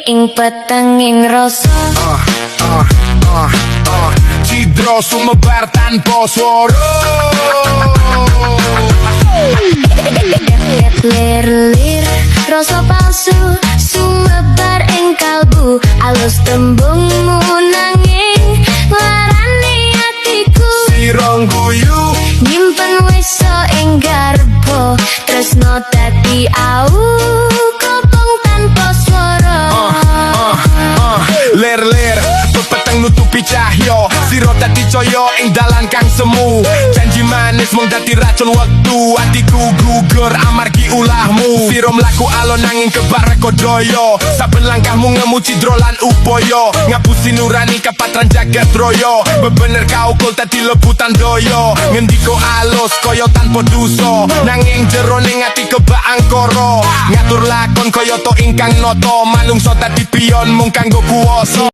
ing petenging rasa Cidro sumebar tanpa suara. lir rasa palsu sumebar ing kalbu alus tembungmu nanging larani hatiku Sirong guyu nyimpen weso ing garbo tresno dadi au kopong tanpa swara ler peteng nutupi cahyo siro dadi coyo ing dalan kang semu janji manis mung dadi racun waktu hatiku gugur amargi ulahmu siro mlaku alon nanging kebar kodoyo saben langkahmu ngemu cidro lan upaya ngapusi nurani kapatran jagat royo bebener kau kul dadi lebutan doyo ngendiko alus koyo tanpa duso nanging jero ning ati kebak angkara ngatur lakon koyo to ingkang noto manungsa dadi pion mung kanggo kuwasa